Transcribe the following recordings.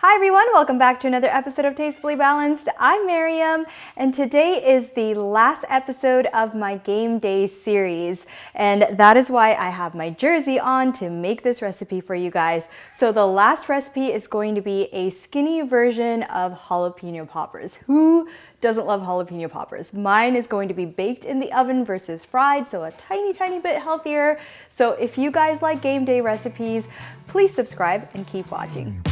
Hi everyone, welcome back to another episode of Tastefully Balanced. I'm Miriam, and today is the last episode of my game day series, and that is why I have my jersey on to make this recipe for you guys. So the last recipe is going to be a skinny version of jalapeno poppers. Who doesn't love jalapeno poppers? Mine is going to be baked in the oven versus fried, so a tiny bit healthier. So if you guys like game day recipes, please subscribe and keep watching.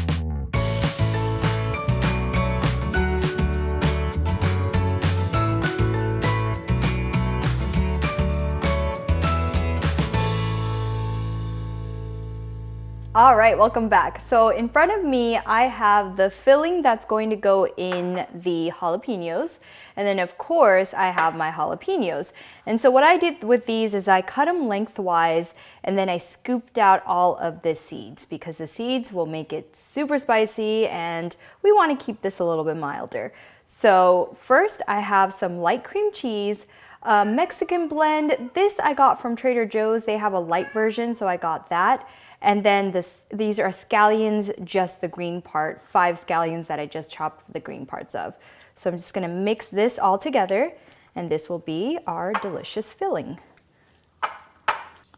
All right, welcome back. So in front of me, I have the filling that's going to go in the jalapenos. And then of course, I have my jalapenos. And so what I did with these is I cut them lengthwise and then I scooped out all of the seeds because the seeds will make it super spicy and we want to keep this a little bit milder. So first I have some light cream cheese, Mexican blend. This I got from Trader Joe's. They have a light version, so I got that. And then these are scallions, just the green part, 5 scallions that I just chopped the green parts of. So I'm just gonna mix this all together and this will be our delicious filling.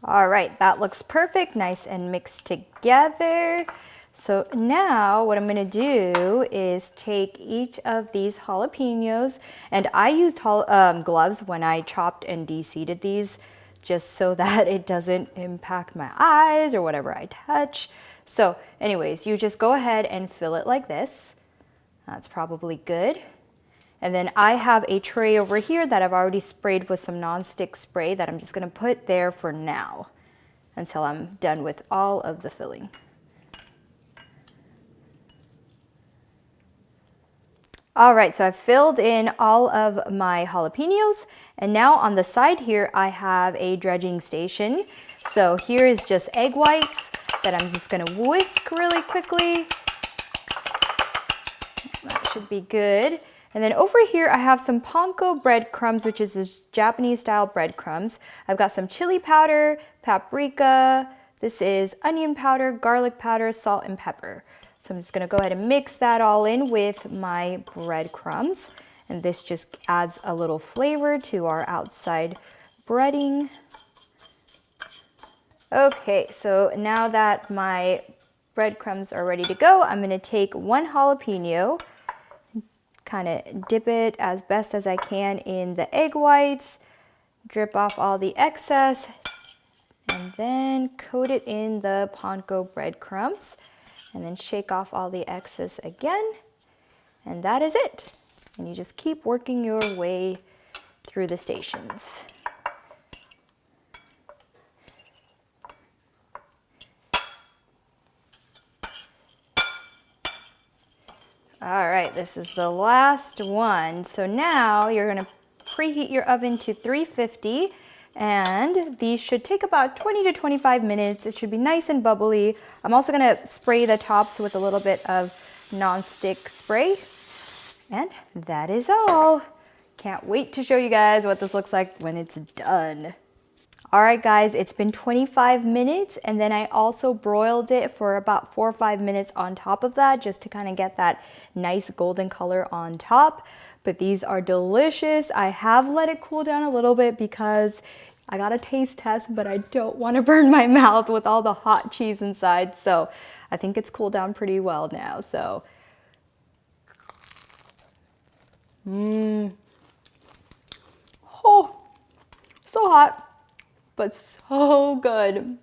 All right, that looks perfect, nice and mixed together. So now what I'm gonna do is take each of these jalapenos, and I used gloves when I chopped and de-seeded these, just so that it doesn't impact my eyes or whatever I touch. So anyways, you just go ahead and fill it like this. That's probably good. And then I have a tray over here that I've already sprayed with some non-stick spray that I'm just gonna put there for now until I'm done with all of the filling. All right, so I've filled in all of my jalapenos, and now on the side here, I have a dredging station. So here is just egg whites that I'm just gonna whisk really quickly. That should be good. And then over here, I have some panko breadcrumbs, which is this Japanese style breadcrumbs. I've got some chili powder, paprika. This is onion powder, garlic powder, salt, and pepper. So I'm just gonna go ahead and mix that all in with my breadcrumbs. And this just adds a little flavor to our outside breading. Okay, so now that my breadcrumbs are ready to go, I'm gonna take one jalapeno, kind of dip it as best as I can in the egg whites, drip off all the excess, and then coat it in the panko breadcrumbs. And then shake off all the excess again, and that is it. And you just keep working your way through the stations. All right, this is the last one. So now you're gonna preheat your oven to 350. And these should take about 20 to 25 minutes. It should be nice and bubbly. I'm also gonna spray the tops with a little bit of non-stick spray. And that is all. Can't wait to show you guys what this looks like when it's done. All right guys, it's been 25 minutes and then I also broiled it for about 4 or 5 minutes on top of that just to kind of get that nice golden color on top. But these are delicious. I have let it cool down a little bit because I got a taste test, but I don't want to burn my mouth with all the hot cheese inside. So I think it's cooled down pretty well now. So, oh, so hot, but so good.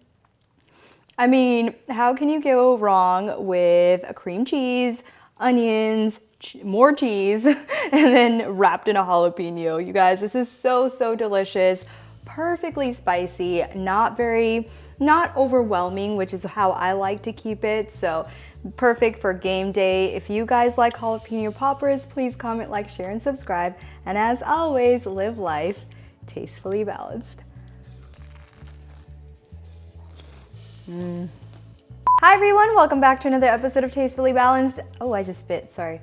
I mean, how can you go wrong with a cream cheese, onions, more cheese, and then wrapped in a jalapeno? You guys, this is so delicious, perfectly spicy, not overwhelming, which is how I like to keep it. So perfect for game day. If you guys like jalapeno poppers, please comment, like, share, and subscribe. And as always, live life tastefully balanced. Hi everyone, welcome back to another episode of Tastefully Balanced. Oh, I just spit, sorry.